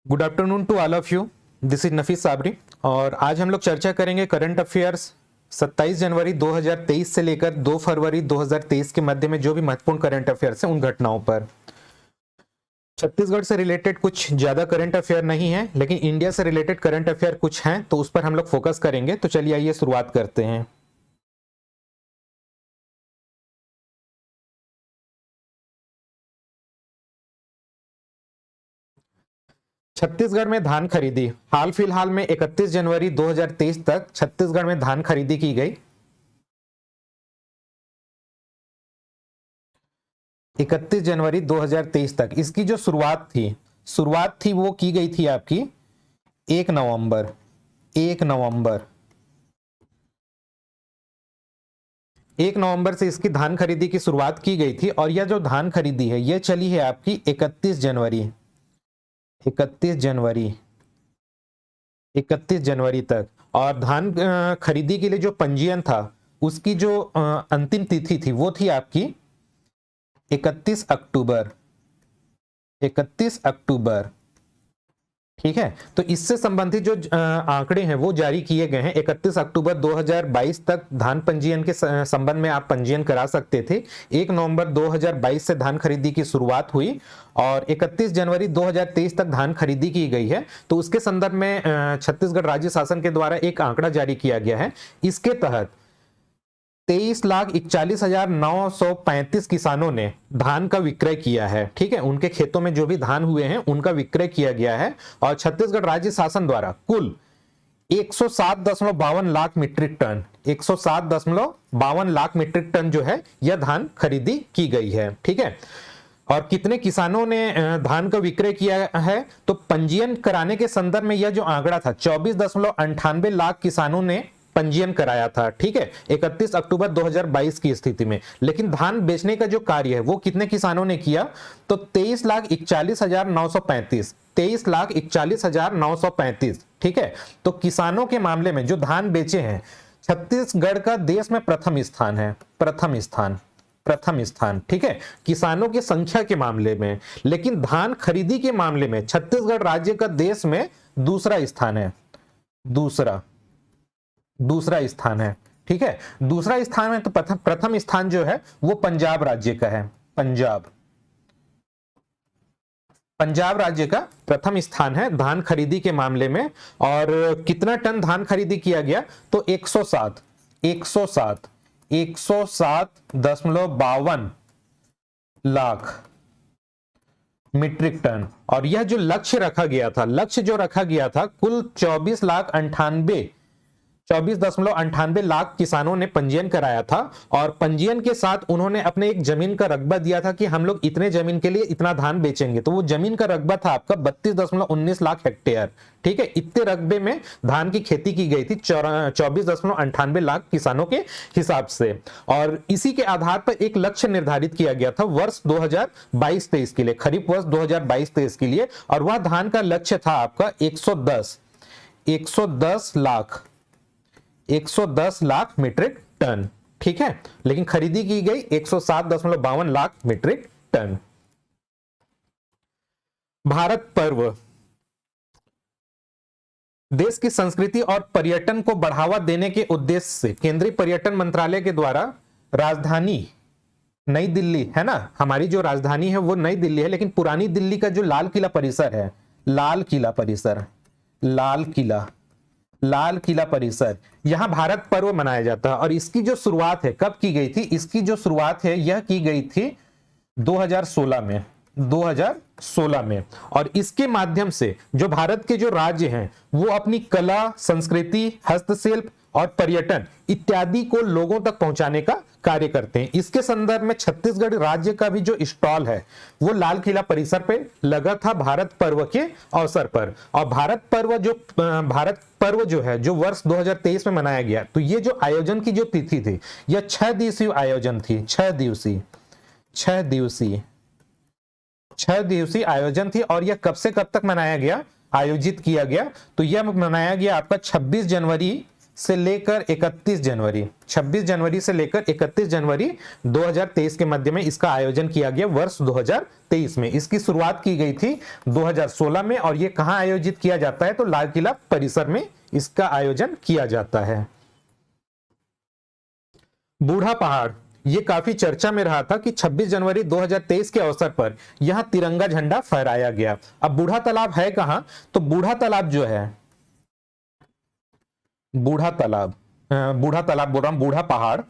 Good afternoon to all of you. This is Nafees Sabri और आज हम लोग चर्चा करेंगे करंट अफेयर्स 27 जनवरी 2023 से लेकर 2 फरवरी 2023 के मध्य में जो भी महत्वपूर्ण करंट अफेयर्स हैं उन घटनाओं पर। छत्तीसगढ़ से रिलेटेड कुछ ज्यादा करंट अफेयर नहीं है, लेकिन इंडिया से रिलेटेड करंट अफेयर कुछ हैं तो उस पर हम लोग फोकस करेंगे। तो चलिए आइए शुरुआत करते हैं। छत्तीसगढ़ में धान खरीदी। हाल फिलहाल में 31 जनवरी 2023 तक छत्तीसगढ़ में धान खरीदी की गई। 31 जनवरी 2023 तक इसकी जो शुरुआत थी वो की गई थी आपकी 1 नवंबर 1 नवंबर से इसकी धान खरीदी की शुरुआत की गई थी और यह जो धान खरीदी है यह चली है आपकी 31 जनवरी तक। और धान खरीदी के लिए जो पंजीयन था उसकी जो अंतिम तिथि थी वो थी आपकी 31 अक्टूबर। ठीक है, तो इससे संबंधित जो आंकड़े हैं वो जारी किए गए हैं। 31 अक्टूबर 2022 तक धान पंजीयन के संबंध में आप पंजीयन करा सकते थे। 1 नवंबर 2022 से धान खरीदी की शुरुआत हुई और 31 जनवरी 2023 तक धान खरीदी की गई है। तो उसके संदर्भ में छत्तीसगढ़ राज्य शासन के द्वारा एक आंकड़ा जारी किया गया है। इसके तहत 23,41,935 किसानों ने धान का विक्रय किया है। ठीक है, उनके खेतों में जो भी धान हुए हैं उनका विक्रय किया गया है और छत्तीसगढ़ राज्य शासन द्वारा कुल 107.52 lakh metric ton 107.52 lakh metric ton जो है यह धान खरीदी की गई है। ठीक है, और कितने किसानों ने धान का विक्रय किया है तो पंजीयन कराने के संदर्भ में यह जो आंकड़ा था 24.98 लाख किसानों ने पंजीयन कराया था। ठीक है, 31 अक्टूबर 2022 की स्थिति में। लेकिन धान बेचने का जो कार्य है वो कितने किसानों ने किया तो 23,41,935। ठीक है, तो किसानों के मामले में जो धान बेचे हैं छत्तीसगढ़ का देश में प्रथम स्थान। ठीक है, किसानों की संख्या के मामले में। लेकिन धान खरीदी के मामले में छत्तीसगढ़ राज्य का देश में दूसरा स्थान है। दूसरा स्थान है। ठीक है, दूसरा स्थान है तो प्रथम स्थान जो है वो पंजाब राज्य का है। पंजाब राज्य का प्रथम स्थान है धान खरीदी के मामले में। और कितना टन धान खरीदी किया गया तो 107.52 लाख मीट्रिक टन। और यह जो लक्ष्य रखा गया था कुल 24.98 लाख किसानों ने पंजीयन कराया था। और पंजीयन के साथ उन्होंने अपने एक जमीन का रकबा दिया था कि हम लोग इतने जमीन के लिए इतना धान बेचेंगे। तो वो जमीन का रकबा था आपका 32.19 लाख हेक्टेयर। ठीक है, इतने रकबे में धान की खेती की गई थी 24.98 लाख किसानों के हिसाब से। और इसी के आधार पर एक लक्ष्य निर्धारित किया गया था वर्ष 2022-23 के लिए, खरीफ वर्ष 2022-23 के लिए। और वह धान का लक्ष्य था आपका 110 लाख मीट्रिक टन। ठीक है, लेकिन खरीदी की गई 107.52 लाख मीट्रिक टन। भारत पर्व। देश की संस्कृति और पर्यटन को बढ़ावा देने के उद्देश्य से केंद्रीय पर्यटन मंत्रालय के द्वारा राजधानी नई दिल्ली है ना, हमारी जो राजधानी है वो नई दिल्ली है, लेकिन पुरानी दिल्ली का जो लाल किला परिसर है, लाल किला परिसर, यहां भारत पर्व मनाया जाता है। और इसकी जो शुरुआत है कब की गई थी, इसकी जो शुरुआत है यह की गई थी 2016 में। और इसके माध्यम से जो भारत के जो राज्य हैं वो अपनी कला, संस्कृति, हस्तशिल्प और पर्यटन इत्यादि को लोगों तक पहुंचाने का कार्य करते हैं। इसके संदर्भ में छत्तीसगढ़ राज्य का भी जो स्टॉल है वो लाल किला परिसर पे लगा था भारत पर्व के अवसर पर। और भारत पर्व जो है जो वर्ष 2023 में मनाया गया, तो ये जो आयोजन की जो तिथि थी यह 6 दिवसीय आयोजन थी। 6 दिवसीय आयोजन थी। और यह कब से कब तक आयोजित किया गया तो यह मनाया गया आपका 26 जनवरी से लेकर 31 जनवरी, 26 जनवरी से लेकर 31 जनवरी 2023 के मध्य में इसका आयोजन किया गया वर्ष 2023 में। इसकी शुरुआत की गई थी 2016 में और ये कहां आयोजित किया जाता है तो लाल किला परिसर में इसका आयोजन किया जाता है। बूढ़ा पहाड़, ये काफी चर्चा में रहा था कि 26 जनवरी 2023 के अवसर पर यहां तिरंगा झंडा फहराया गया। अब बूढ़ा तालाब है कहां तो बूढ़ा तालाब जो है, बूढ़ा तालाब बोल रहा हूं, बूढ़ा पहाड़,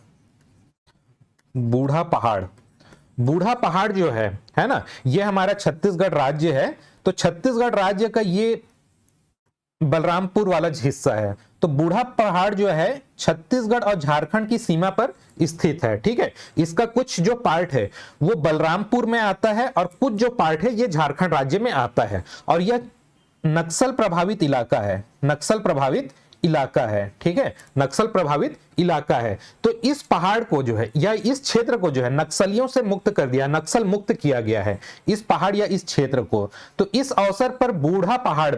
बूढ़ा पहाड़ जो है ना, ये हमारा छत्तीसगढ़ राज्य है। तो छत्तीसगढ़ राज्य का ये बलरामपुर वाला हिस्सा है। तो बूढ़ा पहाड़ जो है छत्तीसगढ़ और झारखंड की सीमा पर स्थित है। ठीक है, इसका कुछ जो पार्ट है वो बलरामपुर में आता है और कुछ जो पार्ट है ये झारखंड राज्य में आता है और यह नक्सल प्रभावित इलाका है, नक्सल प्रभावित इलाका है। ठीक है, नक्सल प्रभावित इलाका है। तो इस पहाड़ को जो है या इस क्षेत्र को जो है नक्सलियों से मुक्त कर दिया, नक्सल मुक्त किया गया है इस पहाड़ या इस क्षेत्र को। तो इस अवसर पर बूढ़ा पहाड़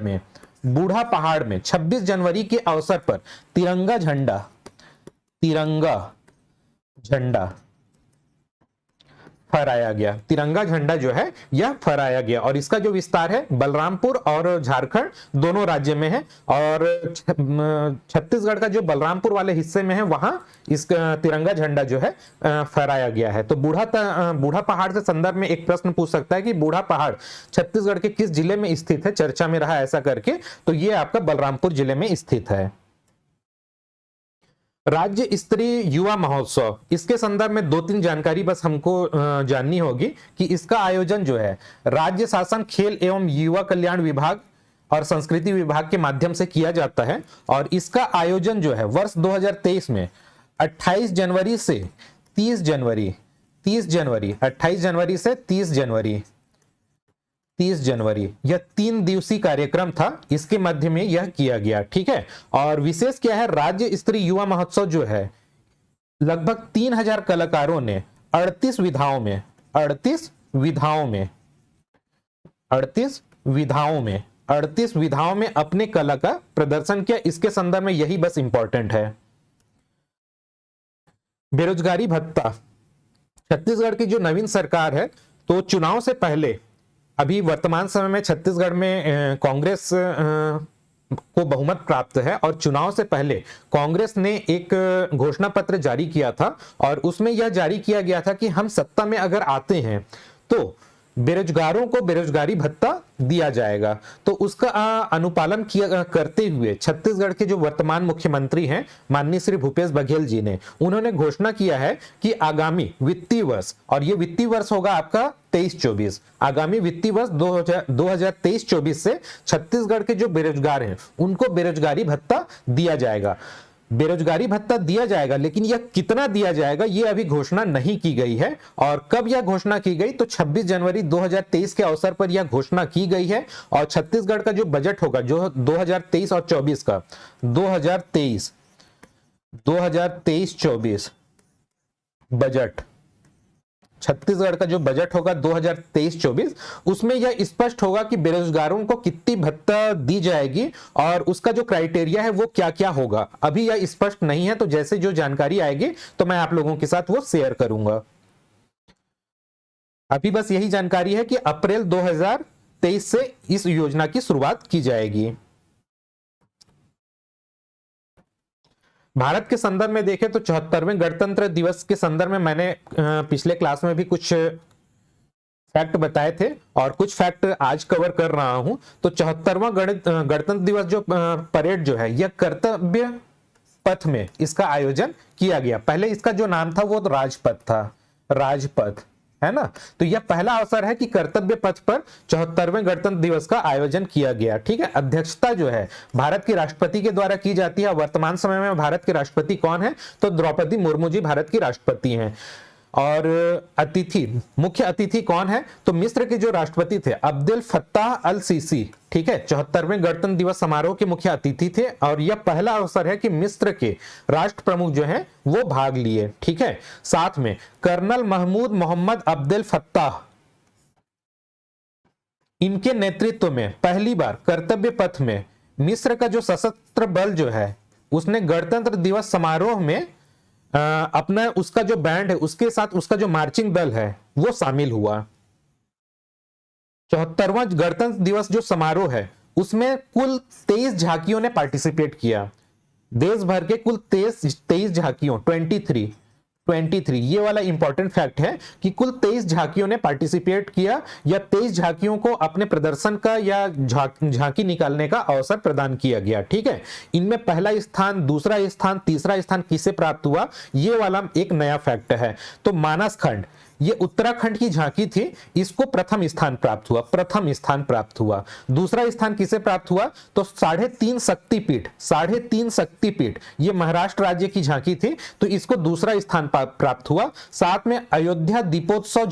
में 26 जनवरी के अवसर पर तिरंगा झंडा फहराया गया। तिरंगा झंडा जो है यह फहराया गया और इसका जो विस्तार है बलरामपुर और झारखंड दोनों राज्य में है और छत्तीसगढ़ का जो बलरामपुर वाले हिस्से में है वहां इस तिरंगा झंडा जो है फहराया गया है। तो बूढ़ा पहाड़ से संदर्भ में एक प्रश्न पूछ सकता है कि बूढ़ा पहाड़ छत्तीसगढ़ के किस जिले में स्थित है, चर्चा में रहा ऐसा करके, तो ये आपका बलरामपुर जिले में स्थित है। राज्य स्तरीय युवा महोत्सव, इसके संदर्भ में 2-3 जानकारी बस हमको जाननी होगी कि इसका आयोजन जो है राज्य शासन, खेल एवं युवा कल्याण विभाग और संस्कृति विभाग के माध्यम से किया जाता है और इसका आयोजन जो है वर्ष 2023 में 28 जनवरी से 30 जनवरी 28 जनवरी से 30 जनवरी यह 3 दिवसीय कार्यक्रम था, इसके मध्य में यह किया गया। ठीक है, और विशेष क्या है, राज्य स्तरीय युवा महोत्सव जो है लगभग 3000 कलाकारों ने 38 विधाओं में अपने कला का प्रदर्शन किया। इसके संदर्भ में यही बस इंपॉर्टेंट है। बेरोजगारी भत्ता, छत्तीसगढ़ की जो नवीन सरकार है तो चुनाव से पहले, अभी वर्तमान समय में छत्तीसगढ़ में कांग्रेस को बहुमत प्राप्त है और चुनाव से पहले कांग्रेस ने एक घोषणा पत्र जारी किया था और उसमें यह जारी किया गया था कि हम सत्ता में अगर आते हैं तो बेरोजगारों को बेरोजगारी भत्ता दिया जाएगा। तो उसका अनुपालन किया करते हुए छत्तीसगढ़ के जो वर्तमान मुख्यमंत्री हैं माननीय श्री भूपेश बघेल जी ने, उन्होंने घोषणा किया है कि आगामी वित्तीय वर्ष, और ये वित्तीय वर्ष होगा आपका 23-24, आगामी वित्तीय वर्ष 2023-24 से छत्तीसगढ़ के जो बेरोजगार हैं उनको बेरोजगारी भत्ता दिया जाएगा। बेरोजगारी भत्ता दिया जाएगा, लेकिन यह कितना दिया जाएगा ये अभी घोषणा नहीं की गई है। और कब यह घोषणा की गई तो 26 जनवरी 2023 के अवसर पर यह घोषणा की गई है। और छत्तीसगढ़ का जो बजट होगा जो 2023 और 24 का 2023-24 बजट, छत्तीसगढ़ का जो बजट होगा 2023-24 उसमें यह स्पष्ट होगा कि बेरोजगारों को कितनी भत्ता दी जाएगी और उसका जो क्राइटेरिया है वो क्या क्या होगा। अभी यह स्पष्ट नहीं है, तो जैसे जो जानकारी आएगी तो मैं आप लोगों के साथ वो शेयर करूंगा। अभी बस यही जानकारी है कि अप्रैल 2023 से इस योजना की शुरुआत की जाएगी। भारत के संदर्भ में देखें तो 74वें गणतंत्र दिवस के संदर्भ में मैंने पिछले क्लास में भी कुछ फैक्ट बताए थे और कुछ फैक्ट आज कवर कर रहा हूं। तो 74वां गणतंत्र दिवस जो परेड जो है यह कर्तव्य पथ में इसका आयोजन किया गया। पहले इसका जो नाम था वो तो राजपथ था, राजपथ है ना। तो यह पहला अवसर है कि कर्तव्य पथ पर 74वें गणतंत्र दिवस का आयोजन किया गया। ठीक है, अध्यक्षता जो है भारत के राष्ट्रपति के द्वारा की जाती है। वर्तमान समय में भारत के राष्ट्रपति कौन है तो द्रौपदी मुर्मू जी भारत की राष्ट्रपति हैं। और मुख्य अतिथि कौन है तो मिस्र के जो राष्ट्रपति थे अब्देल फत्ताह अल सीसी, ठीक है, 74वें गणतंत्र दिवस समारोह के मुख्य अतिथि थे। और यह पहला अवसर है कि मिस्र के राष्ट्र प्रमुख जो हैं वो भाग लिए। ठीक है, साथ में colonel Mahmoud Mohammed Abdel Fattah, इनके नेतृत्व में पहली बार कर्तव्य पथ में मिस्र का जो सशस्त्र बल जो है उसने गणतंत्र दिवस समारोह में अपना उसका जो बैंड है उसके साथ उसका जो मार्चिंग दल है वो शामिल हुआ। 74वां गणतंत्र दिवस जो समारोह है उसमें कुल 23 झांकियों ने पार्टिसिपेट किया। देश भर के कुल 23 झांकियों 23 ये वाला इंपॉर्टेंट फैक्ट है कि कुल 23 झांकियों ने पार्टिसिपेट किया या 23 झांकियों को अपने प्रदर्शन का या झांकी निकालने का अवसर प्रदान किया गया। ठीक है, इनमें पहला स्थान, दूसरा स्थान, तीसरा स्थान किसे प्राप्त हुआ, ये वाला एक नया फैक्ट है। तो मानस खंड, ये उत्तराखंड की झांकी थी, इसको प्रथम स्थान प्राप्त हुआ। दूसरा स्थान किसे प्राप्त हुआ, तो 3.5 शक्तिपीठ, ये महाराष्ट्र राज्य की झांकी थी, तो इसको दूसरा स्थान प्राप्त हुआ। साथ में अयोध्या दीपोत्सव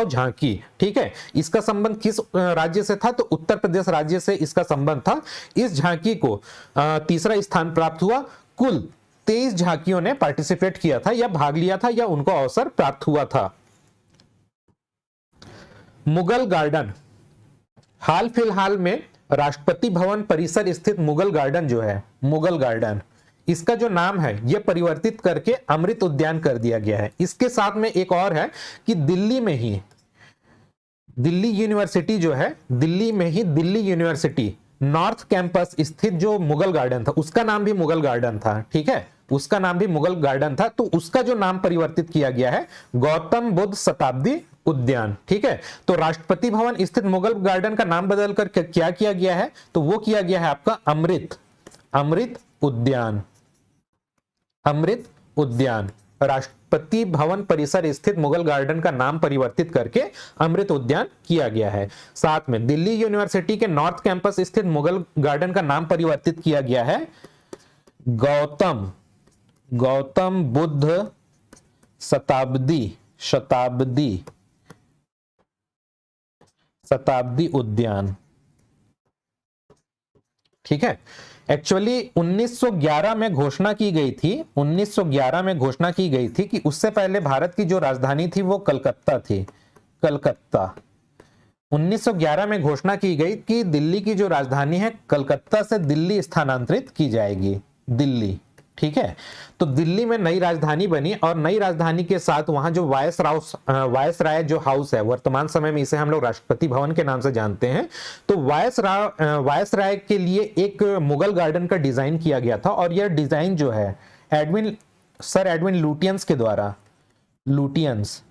झांकी, ठीक है, इसका संबंध किस राज्य से था, तो उत्तर प्रदेश राज्य से इसका संबंध था। इस झांकी को तीसरा स्थान प्राप्त हुआ। कुल 23 झांकियों ने पार्टिसिपेट किया था या भाग लिया था या उनको अवसर प्राप्त हुआ था। मुगल गार्डन, हाल फिलहाल में राष्ट्रपति भवन परिसर स्थित मुगल गार्डन जो है, मुगल गार्डन, इसका जो नाम है यह परिवर्तित करके अमृत उद्यान कर दिया गया है। इसके साथ में एक और है कि दिल्ली में ही दिल्ली यूनिवर्सिटी जो है, दिल्ली में ही दिल्ली यूनिवर्सिटी नॉर्थ कैंपस स्थित जो मुगल गार्डन था उसका नाम भी मुगल गार्डन था। ठीक है, उसका नाम भी मुगल गार्डन था, तो उसका जो नाम परिवर्तित किया गया है गौतम बुद्ध शताब्दी उद्यान। ठीक है, तो राष्ट्रपति भवन स्थित मुगल गार्डन का नाम बदलकर क्या किया गया है, तो वो किया गया है आपका अमृत उद्यान। राष्ट्रपति भवन परिसर स्थित मुगल गार्डन का नाम परिवर्तित करके अमृत उद्यान किया गया है। साथ में दिल्ली यूनिवर्सिटी के नॉर्थ कैंपस स्थित मुगल गार्डन का नाम परिवर्तित किया गया है गौतम बुद्ध शताब्दी उद्यान। ठीक है, एक्चुअली 1911 में घोषणा की गई थी कि उससे पहले भारत की जो राजधानी थी वो कलकत्ता थी। 1911 में घोषणा की गई कि दिल्ली की जो राजधानी है कलकत्ता से दिल्ली स्थानांतरित की जाएगी, दिल्ली। ठीक है, तो दिल्ली में नई राजधानी बनी और नई राजधानी के साथ वहां जो वायसराय जो हाउस है, वर्तमान समय में इसे हम लोग राष्ट्रपति भवन के नाम से जानते हैं, तो वायसराय के लिए एक मुगल गार्डन का डिजाइन किया गया था और यह डिजाइन जो है सर एडविन लुटियंस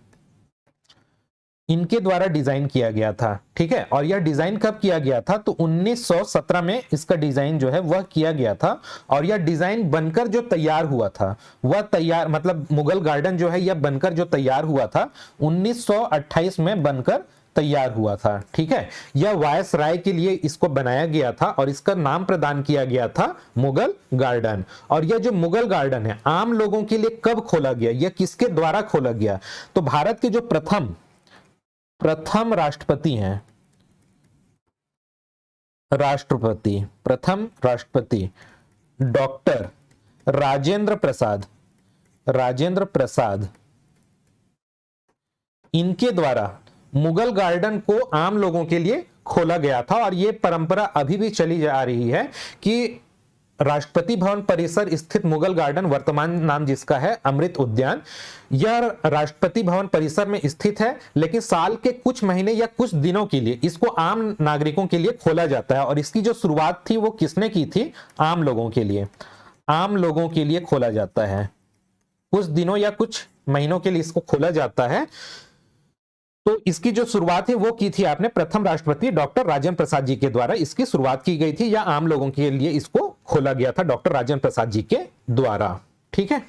इनके द्वारा डिजाइन किया गया था। ठीक है, और यह डिजाइन कब किया गया था, तो 1917 में इसका डिजाइन जो है वह किया गया था और यह डिजाइन बनकर जो तैयार हुआ था वह मतलब मुगल गार्डन जो है यह बनकर जो तैयार हुआ था 1928 में बनकर तैयार हुआ था। ठीक है, यह वायसराय के लिए इसको बनाया गया था और इसका नाम प्रदान किया गया था मुगल गार्डन। और यह जो मुगल गार्डन है आम लोगों के लिए कब खोला गया, यह किसके द्वारा खोला गया, तो भारत के जो प्रथम राष्ट्रपति हैं, प्रथम राष्ट्रपति डॉक्टर राजेंद्र प्रसाद, इनके द्वारा मुगल गार्डन को आम लोगों के लिए खोला गया था। और यह परंपरा अभी भी चली जा रही है कि राष्ट्रपति भवन परिसर स्थित मुगल गार्डन, वर्तमान नाम जिसका है अमृत उद्यान, यह राष्ट्रपति भवन परिसर में स्थित है, लेकिन साल के कुछ महीने या कुछ दिनों के लिए इसको आम नागरिकों के लिए खोला जाता है। और इसकी जो शुरुआत थी वो किसने की थी, आम लोगों के लिए खोला जाता है। कुछ दिनों या कुछ महीनों के लिए इसको खोला जाता है। तो इसकी जो शुरुआत है वो की थी आपने प्रथम राष्ट्रपति डॉक्टर राजेंद्र प्रसाद जी के द्वारा इसकी शुरुआत की गई थी, या आम लोगों के लिए इसको खोला गया था डॉक्टर राजेंद्र प्रसाद जी के द्वारा। ठीक है,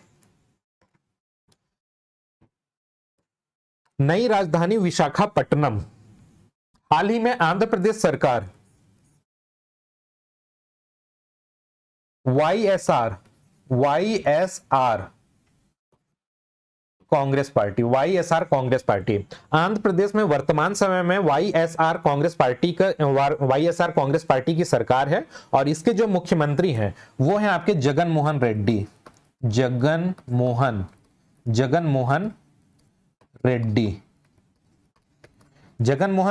नई राजधानी विशाखापट्टनम, हाल ही में आंध्र प्रदेश सरकार वाईएसआर कांग्रेस पार्टी, आंध्र प्रदेश में वर्तमान समय में वाईएसआर कांग्रेस पार्टी की सरकार है। और इसके जो मुख्यमंत्री हैं वो हैं आपके जगन मोहन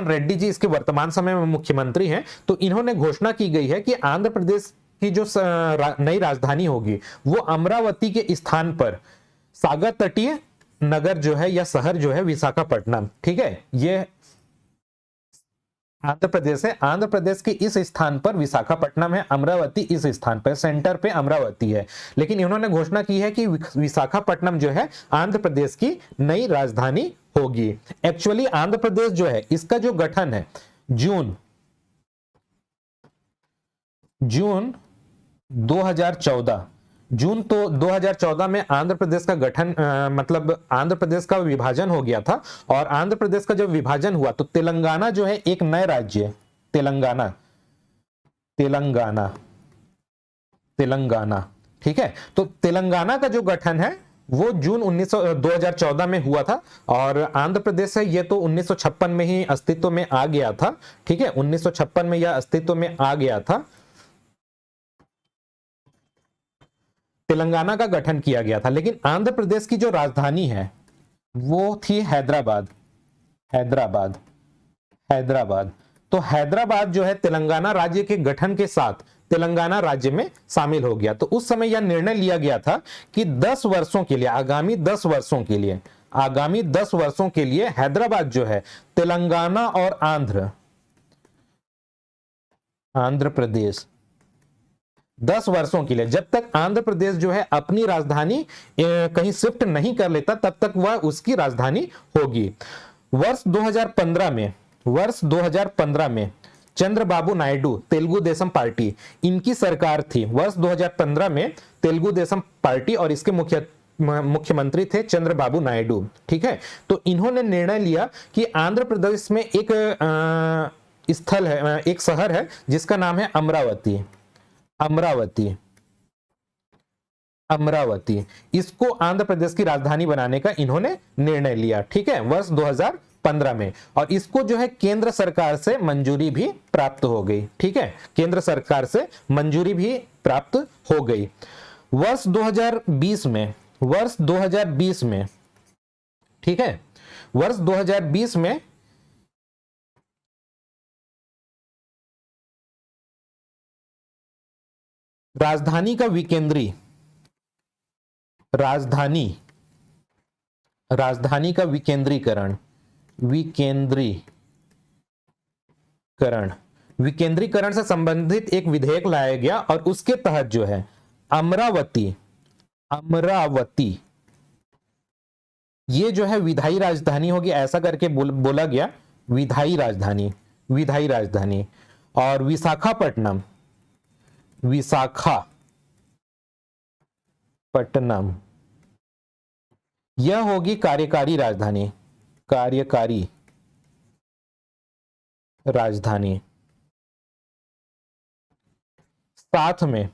रेड्डी जी इसके वर्तमान समय में मुख्यमंत्री हैं। तो इन्होंने घोषणा की गई है कि आंध्र प्रदेश की जो नई राजधानी होगी वो अमरावती के स्थान पर सागर तटीय नगर जो है या शहर जो है विशाखापट्टनम, ठीक है, ये आंध्र प्रदेश है। आंध्र प्रदेश के इस स्थान पर विशाखापट्टनम है, अमरावती इस स्थान पर, सेंटर पे अमरावती है। लेकिन इन्होंने घोषणा की है कि विशाखापट्टनम जो है आंध्र प्रदेश की नई राजधानी होगी। एक्चुअली आंध्र प्रदेश जो है इसका जो गठन है जून 2014, जून तो 2014 में आंध्र प्रदेश का गठन मतलब आंध्र प्रदेश का विभाजन हो गया था। और आंध्र प्रदेश का जब विभाजन हुआ तो तेलंगाना जो है एक नया राज्य है, तेलंगाना, ठीक है। तो तेलंगाना का जो गठन है वो जून 2014 में हुआ था। और आंध्र प्रदेश है ये तो 1956 में ही अस्तित्व में आ गया था, ठीक है, 1956 में यह अस्तित्व में आ गया था। तेलंगाना का गठन किया गया था। लेकिन आंध्र प्रदेश की जो राजधानी है वो थी हैदराबाद। तो हैदराबाद जो है तेलंगाना राज्य के गठन के साथ तेलंगाना राज्य में शामिल हो गया। तो उस समय यह निर्णय लिया गया था कि 10 वर्षों के लिए, आगामी 10 वर्षों के लिए हैदराबाद जो है तेलंगाना और आंध्र प्रदेश 10 वर्षों के लिए, जब तक आंध्र प्रदेश जो है अपनी राजधानी कहीं शिफ्ट नहीं कर लेता तब तक वह उसकी राजधानी होगी। वर्ष 2015 में चंद्रबाबू नायडू, तेलुगु देशम पार्टी, इनकी सरकार थी। वर्ष 2015 में तेलुगु देशम पार्टी और इसके मुख्यमंत्री थे चंद्रबाबू नायडू, ठीक है। तो इन्होंने निर्णय लिया कि आंध्र प्रदेश में एक स्थल है, एक शहर है जिसका नाम है अमरावती, इसको आंध्र प्रदेश की राजधानी बनाने का इन्होंने निर्णय लिया, ठीक है, वर्ष 2015 में। और इसको जो है केंद्र सरकार से मंजूरी भी प्राप्त हो गई, ठीक है, केंद्र सरकार से मंजूरी भी प्राप्त हो गई। वर्ष 2020 में, ठीक है, वर्ष 2020 में राजधानी का विकेंद्रीकरण से संबंधित एक विधेयक लाया गया और उसके तहत जो है अमरावती ये जो है विधायी राजधानी होगी, ऐसा करके बोला गया, विधायी राजधानी। और विशाखापट्टनम यह होगी कार्यकारी राजधानी। साथ में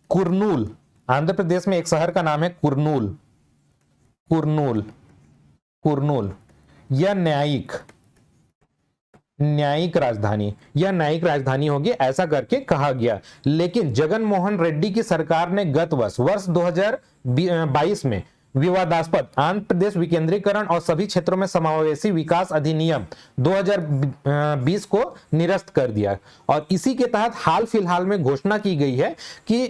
कुर्नूल, आंध्र प्रदेश में एक शहर का नाम है कुर्नूल, यह न्यायिक राजधानी होगी, ऐसा करके कहा गया। लेकिन जगन मोहन रेड्डी की सरकार ने गत वर्ष 2022 में विवादास्पद आंध्र प्रदेश विकेंद्रीकरण और सभी क्षेत्रों में समावेशी विकास अधिनियम 2020 को निरस्त कर दिया। और इसी के तहत हाल फिलहाल में घोषणा की गई है कि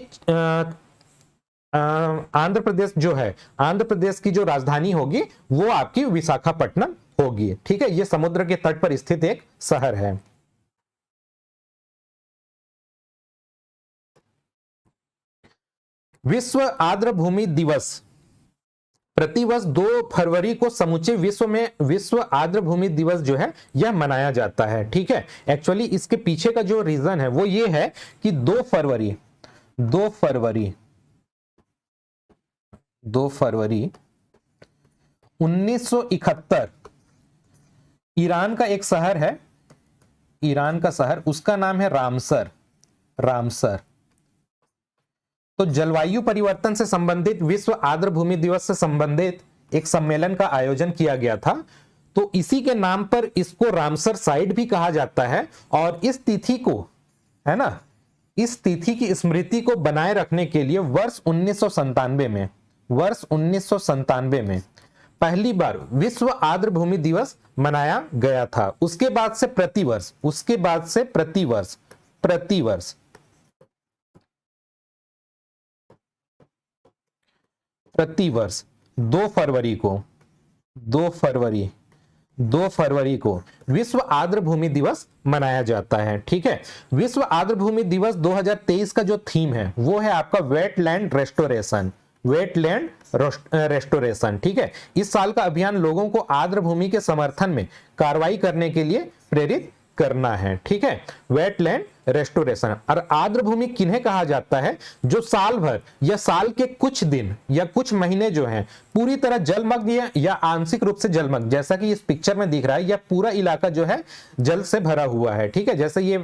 आंध्र प्रदेश जो है, आंध्र प्रदेश की जो राजधानी होगी वो आपकी विशाखापट्टनम होगी, ठीक है। ये समुद्र के तट पर स्थित एक शहर है। विश्व आर्द्र भूमि दिवस प्रतिवर्ष 2 फरवरी को समूचे विश्व में विश्व आर्द्र भूमि दिवस जो है यह मनाया जाता है, ठीक है। एक्चुअली इसके पीछे का जो रीजन है वो ये है कि 2 फरवरी 1971 ईरान का एक शहर है, ईरान का शहर, उसका नाम है रामसर। तो जलवायु परिवर्तन से संबंधित विश्व आर्द्र भूमि दिवस से संबंधित एक सम्मेलन का आयोजन किया गया था। तो इसी के नाम पर इसको रामसर साइट भी कहा जाता है। और इस तिथि को, है ना, इस तिथि की स्मृति को बनाए रखने के लिए वर्ष 1997 में पहली बार विश्व आर्द्र भूमि दिवस मनाया गया था। उसके बाद से प्रतिवर्ष प्रतिवर्ष 2 फरवरी को विश्व आर्द्र भूमि दिवस मनाया जाता है। ठीक है, विश्व आर्द्र भूमि दिवस 2023 का जो थीम है वो है आपका वेटलैंड रेस्टोरेशन। ठीक है, इस साल का अभियान लोगों को आर्द्र भूमि के समर्थन में कार्रवाई करने के लिए प्रेरित करना है। ठीक है, वेटलैंड रेस्टोरेशन। और आर्द्र भूमि किन्हें कहा जाता है? जो साल भर या साल के कुछ दिन या कुछ महीने जो हैं पूरी तरह जलमग्न या आंशिक रूप से जलमग्न, जैसा कि इस पिक्चर में दिख रहा है, यह पूरा इलाका जो है जल से भरा हुआ है। ठीक है, जैसे ये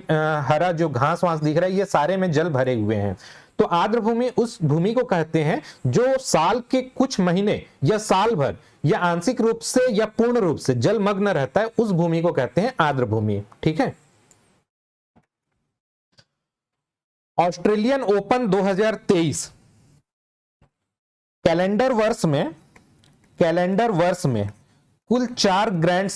हरा जो घास वास दिख रहा है, ये सारे में जल भरे हुए हैं। तो आर्द्र भूमि उस भूमि को कहते हैं जो साल के कुछ महीने या साल भर या आंशिक रूप से या पूर्ण रूप से जलमग्न रहता है, उस भूमि को कहते हैं आर्द्र भूमि। ठीक है, ऑस्ट्रेलियन ओपन 2023 कैलेंडर वर्ष में कुल 4 ग्रैंड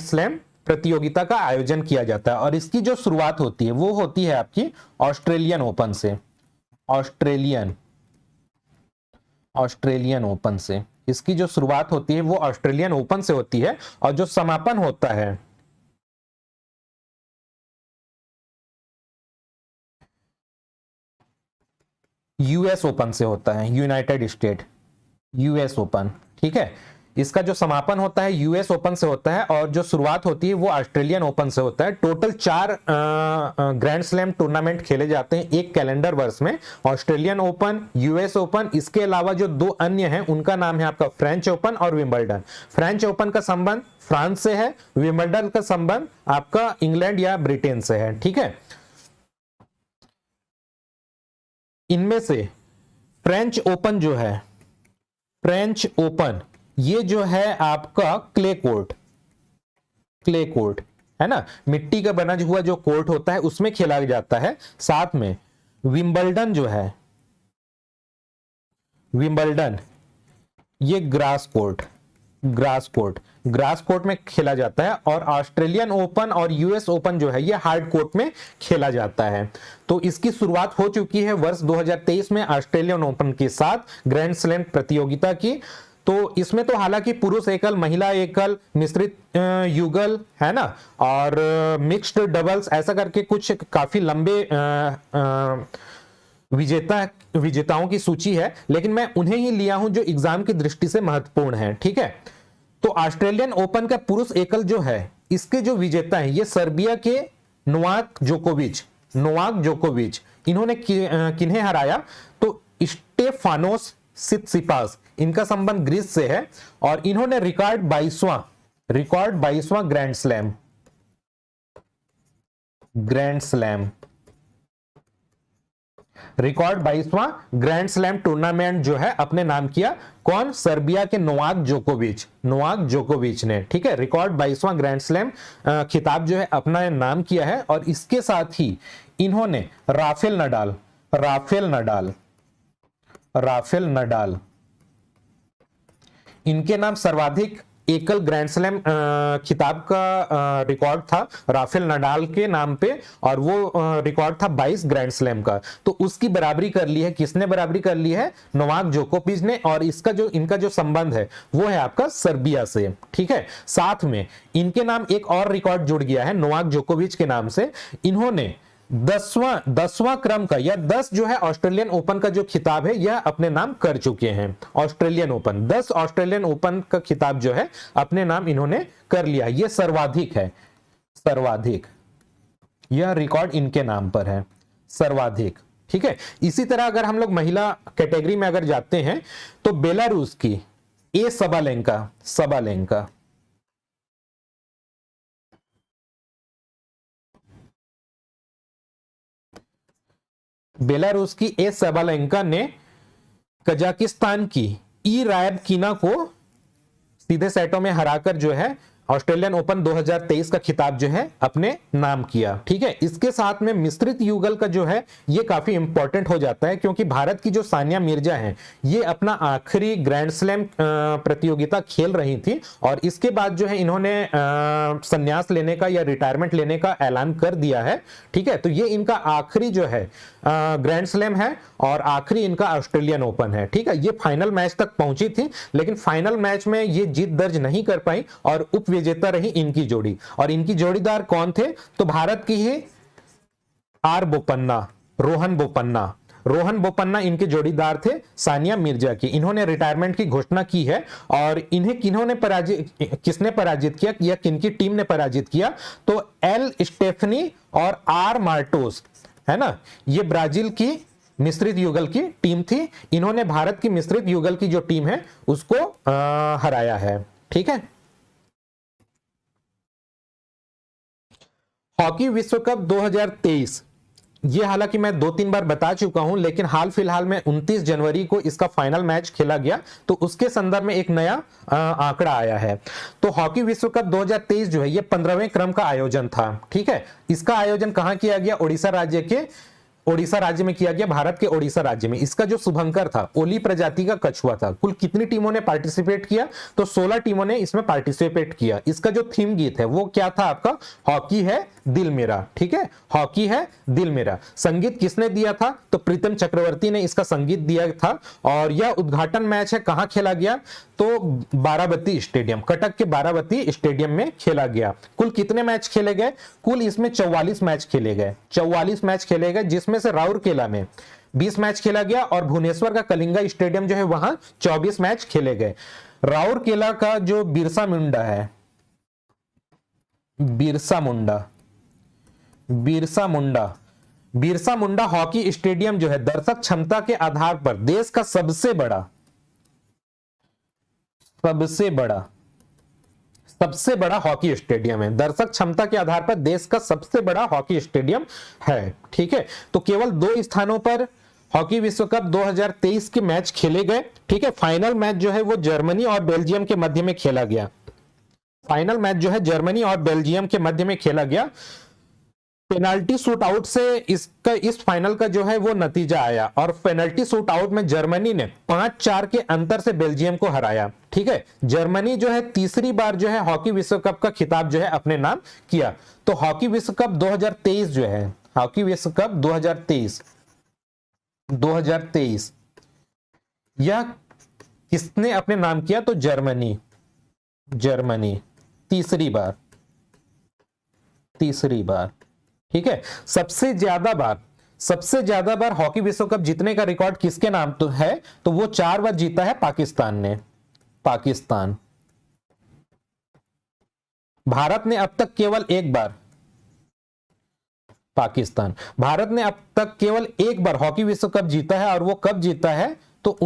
स्लैम प्रतियोगिता का आयोजन किया जाता है। और इसकी जो शुरुआत होती है वो होती है आपकी ऑस्ट्रेलियन ओपन से। इसकी जो शुरुआत होती है वो ऑस्ट्रेलियन ओपन से होती है और जो समापन होता है यूएस ओपन से होता है, यूनाइटेड स्टेट यूएस ओपन। ठीक है, इसका जो समापन होता है यूएस ओपन से होता है और जो शुरुआत होती है वो ऑस्ट्रेलियन ओपन से होता है। टोटल 4 ग्रैंड स्लैम टूर्नामेंट खेले जाते हैं एक कैलेंडर वर्ष में, ऑस्ट्रेलियन ओपन, यूएस ओपन। इसके अलावा जो 2 अन्य हैं उनका नाम है आपका फ्रेंच ओपन और विंबलडन। फ्रेंच ओपन का संबंध फ्रांस से है, विंबलडन का संबंध आपका इंग्लैंड या ब्रिटेन से है। ठीक है, इनमें से फ्रेंच ओपन ये जो है आपका क्ले कोर्ट है ना, मिट्टी का बना हुआ जो कोर्ट होता है उसमें खेला जाता है। साथ में विंबलडन जो है, ये ग्रास कोर्ट में खेला जाता है। और ऑस्ट्रेलियन ओपन और यूएस ओपन जो है ये हार्ड कोर्ट में खेला जाता है। तो इसकी शुरुआत हो चुकी है वर्ष 2023 में ऑस्ट्रेलियन ओपन के साथ ग्रैंड स्लैम प्रतियोगिता की। तो इसमें तो हालांकि पुरुष एकल, महिला एकल, मिश्रित युगल है ना, और मिक्स्ड डबल्स ऐसा करके कुछ काफी लंबे विजेताओं की सूची है, लेकिन मैं उन्हें ही लिया हूं जो एग्जाम की दृष्टि से महत्वपूर्ण है। ठीक है, तो ऑस्ट्रेलियन ओपन का पुरुष एकल जो है इसके जो विजेता हैं ये सर्बिया के नोवाक जोकोविच। इन्होंने किन्हें हराया? तो स्टेफानोस सित्सिपास, इनका संबंध ग्रीस से है और इन्होंने रिकॉर्ड 22वां ग्रैंड स्लैम टूर्नामेंट जो है अपने नाम किया। कौन? सर्बिया के नोवाक जोकोविच ने। ठीक है, रिकॉर्ड 22वां ग्रैंड स्लैम खिताब जो है अपना नाम किया है। और इसके साथ ही इन्होंने राफेल नडाल इनके नाम सर्वाधिक एकल ग्रैंड स्लैम खिताब का रिकॉर्ड था राफेल नडाल के नाम पे, और वो रिकॉर्ड था 22 ग्रैंड स्लैम का। तो उसकी बराबरी कर ली है। किसने बराबरी कर ली है? नोवाक जोकोविच ने। और इनका जो संबंध है वो है आपका सर्बिया से। ठीक है, साथ में इनके नाम एक और रिकॉर्ड जुड़ गया है नोवाक जोकोविच के नाम से। इन्होंने 10वां क्रम का या 10 जो है ऑस्ट्रेलियन ओपन का जो खिताब है यह अपने नाम कर चुके हैं। ऑस्ट्रेलियन ओपन 10 ऑस्ट्रेलियन ओपन का खिताब जो है अपने नाम इन्होंने कर लिया। यह सर्वाधिक है, यह रिकॉर्ड इनके नाम पर है, सर्वाधिक। ठीक है, इसी तरह अगर हम लोग महिला कैटेगरी में अगर जाते हैं तो बेलारूस की ए सबालेंका बेलारूस की ए सबालेंका ने कजाकिस्तान की ई रायबकीना को सीधे सेटों में हराकर जो है ऑस्ट्रेलियन ओपन 2023 का खिताब जो है अपने नाम किया। ठीक है, इसके साथ में मिश्रित युगल का जो है ये काफी इंपॉर्टेंट हो जाता है, क्योंकि भारत की जो सानिया मिर्जा है ये अपना आखिरी ग्रैंड स्लैम प्रतियोगिता खेल रही थी और इसके बाद जो है इन्होंने संन्यास लेने का या रिटायरमेंट लेने का ऐलान कर दिया है। ठीक है, तो ये इनका आखिरी जो है ग्रैंड स्लैम है और आखिरी इनका ऑस्ट्रेलियन ओपन है। ठीक है, ये फाइनल मैच तक पहुंची थी, लेकिन फाइनल मैच में ये जीत दर्ज नहीं कर पाई और उपविजेता रही इनकी जोड़ी। और इनकी जोड़ीदार कौन थे? तो भारत की ही आर बोपन्ना, रोहन बोपन्ना इनके जोड़ीदार थे सानिया मिर्जा की। इन्होंने रिटायरमेंट की घोषणा की है और इन्हें किसने पराजित किया या किनकी टीम ने पराजित किया? तो एल स्टेफनी और आर मार्टोस, है ना, ये ब्राजील की मिश्रित युगल की टीम थी। इन्होंने भारत की मिश्रित युगल की जो टीम है उसको हराया है। ठीक है, हॉकी विश्व कप 2023, ये हालांकि मैं 2-3 बार बता चुका हूं, लेकिन हाल फिलहाल में 29 जनवरी को इसका फाइनल मैच खेला गया, तो उसके संदर्भ में एक नया आंकड़ा आया है। तो हॉकी विश्व कप 2023 जो है ये 15वें क्रम का आयोजन था। ठीक है, इसका आयोजन कहां किया गया? ओडिशा राज्य में किया गया, भारत के ओडिशा राज्य में। इसका जो शुभंकर था ओली प्रजाति का कछुआ था। कुल कितनी टीमों ने पार्टिसिपेट किया? तो 16 टीमों ने इसमें पार्टिसिपेट किया। इसका जो थीम गीत है वो क्या था आपका? हॉकी है दिल मेरा। ठीक है, हॉकी है दिल मेरा। संगीत किसने दिया था? तो प्रीतम चक्रवर्ती ने इसका संगीत दिया था। और यह उद्घाटन मैच है कहां खेला गया? तो बाराबती स्टेडियम, कटक के बाराबती स्टेडियम में खेला गया। कुल कितने मैच खेले गए? कुल इसमें 44 मैच खेले गए। 44 मैच खेले गए, जिसमें से राउरकेला में 20 मैच खेला गया और भुवनेश्वर का कलिंगा स्टेडियम जो है वहां 24 मैच खेले गए। राउरकेला का जो बिरसा मुंडा हॉकी स्टेडियम जो है दर्शक क्षमता के आधार पर देश का सबसे बड़ा हॉकी स्टेडियम है। दर्शक क्षमता के आधार पर देश का सबसे बड़ा हॉकी स्टेडियम है। ठीक है, तो केवल 2 स्थानों पर हॉकी विश्व कप 2023 के मैच खेले गए। ठीक है, फाइनल मैच जो है वो जर्मनी और बेल्जियम के मध्य में खेला गया। पेनाल्टी शूट आउट से इस फाइनल का जो है वो नतीजा आया और पेनल्टी शूट आउट में जर्मनी ने 5-4 के अंतर से बेल्जियम को हराया। ठीक है, जर्मनी जो है तीसरी बार जो है हॉकी विश्व कप का खिताब जो है अपने नाम किया। तो हॉकी विश्व कप 2023 जो है, हॉकी विश्व कप 2023 यह किसने अपने नाम किया? तो जर्मनी तीसरी बार। ठीक है, सबसे ज्यादा बार हॉकी विश्व कप जीतने का रिकॉर्ड किसके नाम तो है? तो वो 4 बार जीता है पाकिस्तान ने। भारत ने अब तक केवल एक बार हॉकी विश्व कप जीता है और वो कब जीता है? तो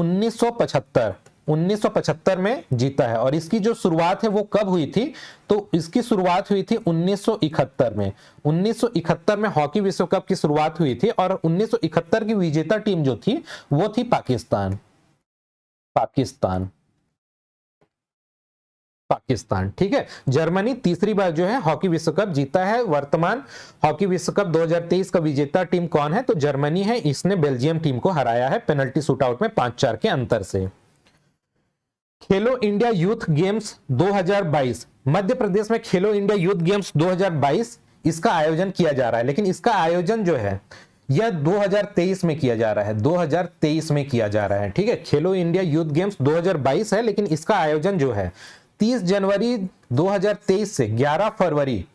1975 में जीता है। और इसकी जो शुरुआत है वो कब हुई थी? तो इसकी शुरुआत हुई थी 1971 में। 1971 में हॉकी विश्व कप की शुरुआत हुई थी और 1971 की विजेता टीम जो थी वो थी पाकिस्तान। ठीक है, जर्मनी तीसरी बार जो है हॉकी विश्व कप जीता है। वर्तमान हॉकी विश्व कप 2023 का विजेता टीम कौन है? तो जर्मनी है। इसने बेल्जियम टीम को हराया है पेनल्टी शूटआउट में 5-4 के अंतर से। खेलो India youth games 2022, Madhya Pradesh में खेलो इंडिया यूथ गेम्स 2022 इसका आयोजन किया जा रहा है, लेकिन इसका आयोजन जो है यह 2023 में किया जा रहा है। 2023 में किया जा रहा है। ठीक है, खेलो इंडिया यूथ गेम्स 2022 है, लेकिन इसका आयोजन जो है 30 जनवरी 2023 से 11 फरवरी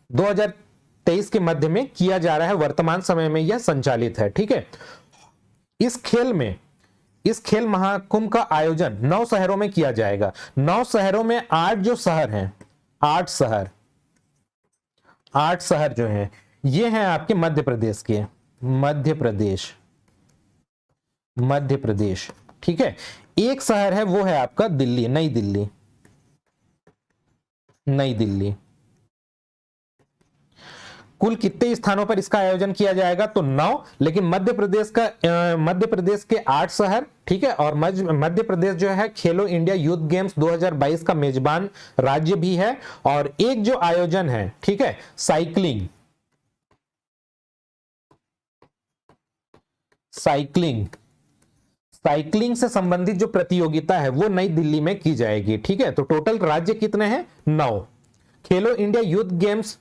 2023 के मध्य में किया जा रहा है। वर्तमान समय में यह संचालित है। ठीक है, इस खेल महाकुंभ का आयोजन 9 शहरों में किया जाएगा। 9 शहरों में 8 जो शहर हैं, 8 शहर जो हैं ये हैं आपके मध्य प्रदेश। ठीक है, एक शहर है वो है आपका दिल्ली, नई दिल्ली। कुल कितने स्थानों पर इसका आयोजन किया जाएगा? तो 9, लेकिन मध्य प्रदेश के 8 शहर, ठीक है। और मध्य प्रदेश जो है खेलो इंडिया यूथ गेम्स 2022 का मेजबान राज्य भी है। और एक जो आयोजन है, ठीक है, साइकिलिंग से संबंधित जो प्रतियोगिता है वो नई दिल्ली में की जाएगी, ठीक है। तो टोटल राज्य कितने हैं? 9। खेलो इंडिया यूथ गेम्स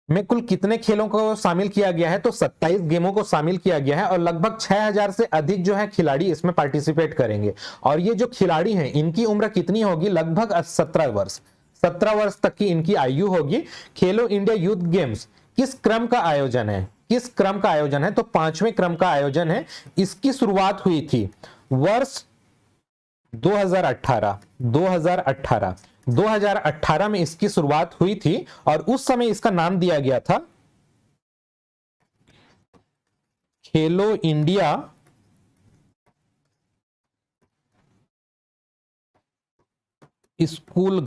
में कुल कितने खेलों को शामिल किया गया है? तो 27 गेमों को शामिल किया गया है और लगभग 6000 से अधिक जो है खिलाड़ी इसमें पार्टिसिपेट करेंगे। और ये जो खिलाड़ी हैं इनकी उम्र कितनी होगी? लगभग 17 वर्ष, 17 वर्ष तक की इनकी आयु होगी। खेलो इंडिया यूथ गेम्स किस क्रम का आयोजन है? किस क्रम का आयोजन है? तो 5वें क्रम का आयोजन है। इसकी शुरुआत हुई थी वर्ष 2018 में इसकी शुरुआत हुई थी और उस समय इसका नाम दिया गया था खेलो इंडिया स्कूल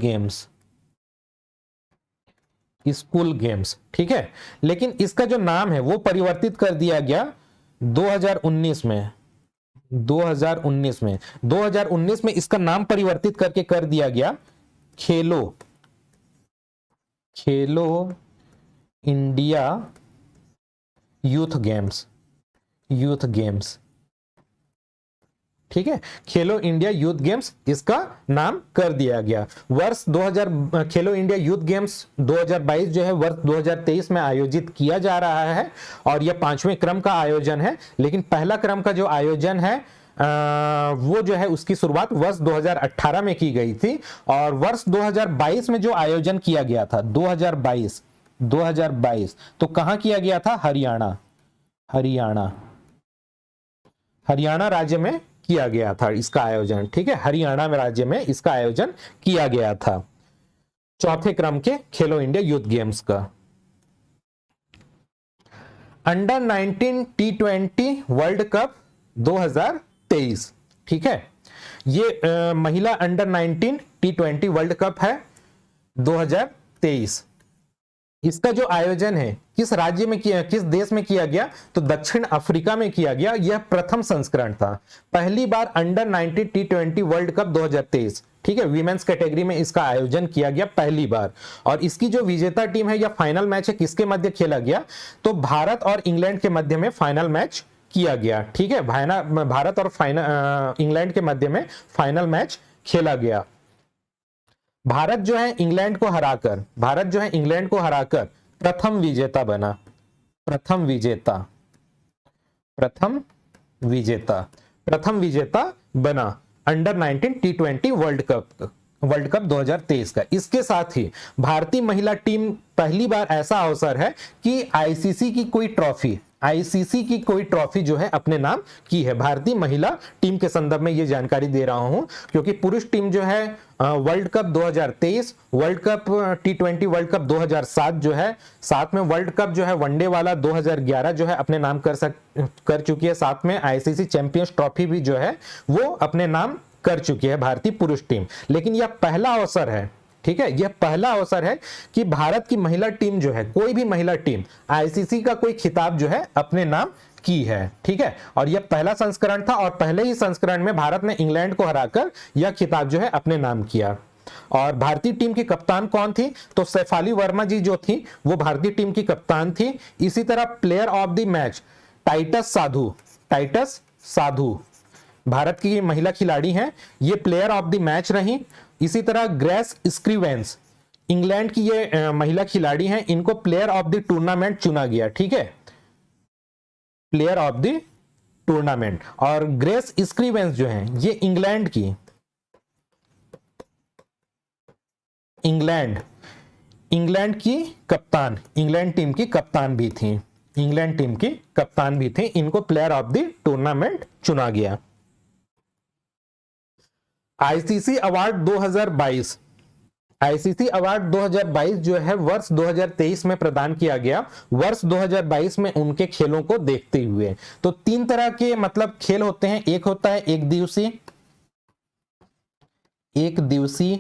गेम्स, ठीक है। लेकिन इसका जो नाम है वो परिवर्तित कर दिया गया 2019 में इसका नाम परिवर्तित करके कर दिया गया खेलो इंडिया यूथ गेम्स, ठीक है। खेलो इंडिया यूथ गेम्स इसका नाम कर दिया गया। खेलो इंडिया यूथ गेम्स 2022 जो है वर्ष 2023 में आयोजित किया जा रहा है और यह 5वें क्रम का आयोजन है। लेकिन पहला क्रम का जो आयोजन है वो जो है उसकी शुरुआत वर्ष 2018 में की गई थी और वर्ष 2022 में जो आयोजन किया गया था 2022 तो कहां किया गया था? हरियाणा राज्य में किया गया था इसका आयोजन, ठीक है। हरियाणा में राज्य में इसका आयोजन किया गया था 4थे क्रम के खेलो इंडिया यूथ गेम्स का। अंडर 19 T20 वर्ल्ड कप 2023, ठीक है। ये महिला अंडर 19 T20 वर्ल्ड कप है 2023। इसका जो आयोजन है किस राज्य में किया, किस देश में किया गया? तो दक्षिण अफ्रीका में किया गया। यह प्रथम संस्करण था। पहली बार अंडर 19 T20 वर्ल्ड कप 2023, ठीक है, वीमेंस कैटेगरी में इसका आयोजन किया गया पहली बार। और इसकी जो विजेता टीम है या फाइनल मैच है किसके मध्य खेला गया? तो भारत और इंग्लैंड के मध्य में फाइनल मैच किया गया, ठीक है। भारत और इंग्लैंड के मध्य में फाइनल मैच खेला गया। भारत जो है इंग्लैंड को हराकर प्रथम विजेता बना अंडर 19 T20 वर्ल्ड कप 2023 का। इसके साथ ही भारतीय महिला टीम पहली बार ऐसा अवसर है कि आईसीसी की कोई ट्रॉफी जो है अपने नाम की है। भारतीय महिला टीम के संदर्भ में ये जानकारी दे रहा हूं क्योंकि पुरुष टीम जो है world cup 2023, world cup T20 world cup 2007 जो है, साथ में वर्ल्ड कप जो है वनडे वाला 2011 जो है अपने नाम कर चुकी है। साथ में आईसीसी चैंपियंस ट्रॉफी भी जो है वो अपने नाम कर चुकी है भारतीय पुरुष टीम। लेकिन यह पहला अवसर है, ठीक है, यह पहला अवसर है कि भारत की महिला टीम जो है, कोई भी महिला टीम आईसीसी का कोई खिताब जो है अपने नाम की है, ठीक है। और यह पहला संस्करण था और पहले ही संस्करण में भारत ने इंग्लैंड को हराकर यह खिताब जो है अपने नाम किया। और भारतीय टीम की कप्तान कौन थी? तो शेफाली वर्मा जी जो थी वो भारतीय टीम की कप्तान थी। इसी तरह player of the match Titas Sadhu Bharat की महिला खिलाड़ी हैं, ये प्लेयर ऑफ द मैच रही। इसी तरह ग्रेस स्क्रीवेंस इंग्लैंड की ये महिला खिलाड़ी हैं, इनको प्लेयर ऑफ द टूर्नामेंट चुना गया, ठीक है, प्लेयर ऑफ द टूर्नामेंट। और ग्रेस स्क्रीवेंस जो हैं ये इंग्लैंड की कप्तान, इंग्लैंड टीम की कप्तान भी थी। इनको प्लेयर ऑफ द टूर्नामेंट चुना गया। आईसीसी अवार्ड 2022 जो है वर्ष 2023 में प्रदान किया गया। वर्ष 2022 में उनके खेलों को देखते हुए तो 3 तरह के मतलब खेल होते हैं। एक होता है एक दिवसीय,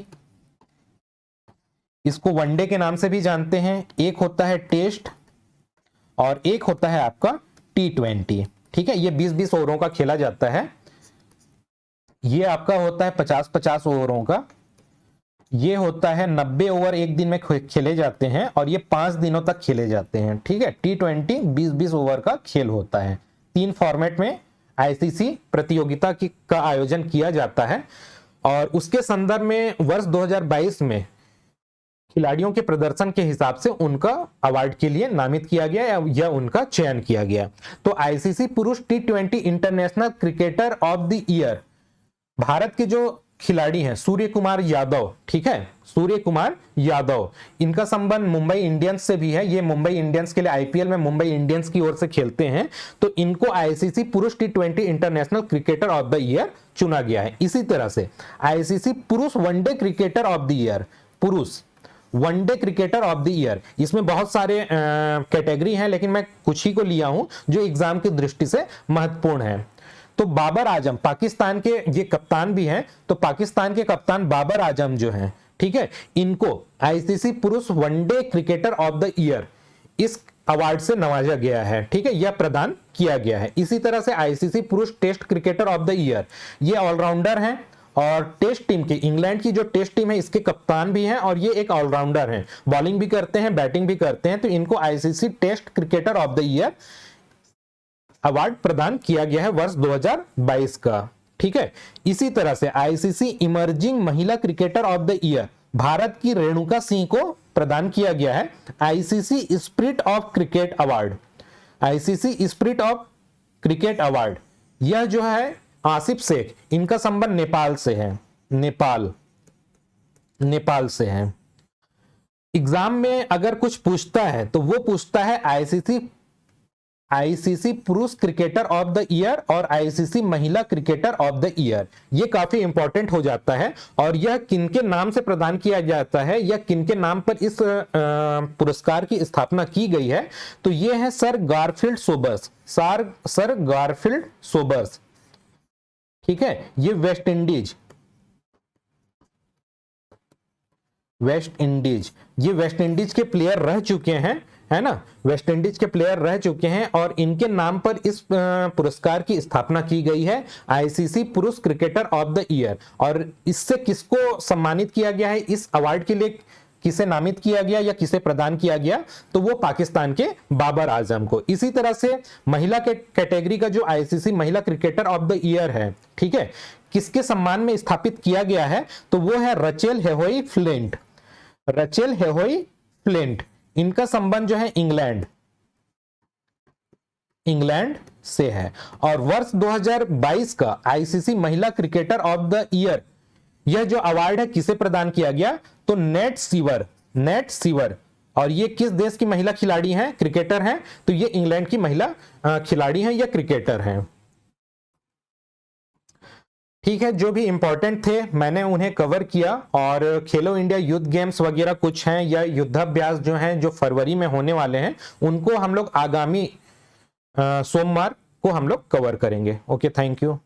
इसको वनडे के नाम से भी जानते हैं। एक होता है टेस्ट और एक होता है आपका T20। ठीक है, ये 20-20 ओवरों का खेला जाता है। ये आपका होता है 50-50 ओवरों का। ये होता है 90 ओवर एक दिन में खेले जाते हैं और ये 5 दिनों तक खेले जाते हैं। ठीक है, T20 20-20 ओवर का खेल होता है। 3 फॉर्मेट में आईसीसी प्रतियोगिता का आयोजन किया जाता है और उसके संदर्भ में वर्ष 2022 में खिलाड़ियों के प्रदर्शन के हिसाब से उनका अवार्ड के लिए नामित किया गया या उनका चयन किया गया। तो आईसीसी पुरुष T20 international cricketer of the year, Bharat के जो खिलाड़ी हैं सूर्य कुमार यादव, ठीक है, सूर्य कुमार यादव, इनका संबंध मुंबई इंडियंस से भी है। ये मुंबई इंडियंस के लिए आईपीएल में मुंबई इंडियंस की ओर से खेलते हैं। तो इनको आईसीसी पुरुष T20 international cricketer of the year चुना गया है। इसी तरह से आईसीसी पुरुष one day cricketer of the year, पुरुष one day cricketer of the year, इसमें बहुत सारे कैटेगरी हैं, लेकिन मैं कुछ ही को लिया हूं जो एग्जाम की दृष्टि से महत्वपूर्ण है। तो बाबर आजम पाकिस्तान के ये कप्तान भी हैं, तो पाकिस्तान के कप्तान बाबर आजम जो हैं, ठीक है, इनको आईसीसी पुरुष one day cricketer of the year इस अवार्ड से नवाजा गया है। ठीक है, यह प्रदान किया गया है। इसी तरह से आईसीसी पुरुष test cricketer of the year, ये ऑलराउंडर हैं और टेस्ट टीम के, इंग्लैंड की जो टेस्ट टीम है इसके कप्तान भी हैं और ये एक ऑलराउंडर हैं, बॉलिंग भी करते हैं, बैटिंग भी करते हैं। तो इनको ICC test cricketer of the year award प्रदान किया गया है वर्ष 2022 का। ठीक है, इसी तरह से आईसीसी इमर्जिंग महिला cricketer of the year Bharat की रेणुका सिंह को प्रदान किया गया है ICC spirit of cricket award, ICC spirit of cricket award. यह जो है आसिफ शेख, इनका संबंध नेपाल से है, नेपाल से है। एग्जाम में अगर कुछ पूछता है तो वो पूछता है आईसीसी पुरुष क्रिकेटर ऑफ द ईयर और आईसीसी महिला क्रिकेटर ऑफ द ईयर। ये काफी इंपॉर्टेंट हो जाता है और यह किनके नाम से प्रदान किया जाता है या किनके नाम पर इस पुरस्कार की स्थापना की गई है। तो ये है sir Garfield Sobers, sir Garfield Sobers. ठीक है, ये वेस्ट इंडीज, ये वेस्ट इंडीज के प्लेयर रह चुके हैं, है ना, वेस्ट इंडीज के प्लेयर रह चुके हैं और इनके नाम पर इस पुरस्कार की स्थापना की गई है आईसीसी पुरुष क्रिकेटर ऑफ द ईयर। और इससे किसको सम्मानित किया गया है, इस अवार्ड के लिए किसे नामित किया गया या किसे प्रदान किया गया, तो वो पाकिस्तान के बाबर आजम को। इसी तरह से महिला के कैटेगरी का जो आईसीसी महिला क्रिकेटर ऑफ द ईयर है, ठीक है, किसके सम्मान में स्थापित किया गया है, तो वो है रचेल हेहोई फ्लिंट, रचेल हेहोई फ्लिंट। इनका संबंध जो है इंग्लैंड से है। और वर्ष 2022 का आईसीसी महिला क्रिकेटर ऑफ द ईयर, यह जो अवार्ड है किसे प्रदान किया गया, तो नेट सीवर। और ये किस देश की महिला खिलाड़ी हैं, क्रिकेटर हैं, तो ये इंग्लैंड की महिला खिलाड़ी हैं या क्रिकेटर हैं। ठीक है, जो भी इंपॉर्टेंट थे मैंने उन्हें कवर किया। और खेलो इंडिया यूथ गेम्स वगैरह कुछ हैं या युद्धाभ्यास जो हैं जो फरवरी में होने वाले हैं, उनको हम लोग आगामी सोमवार को हम लोग कवर करेंगे। Okay, thank you.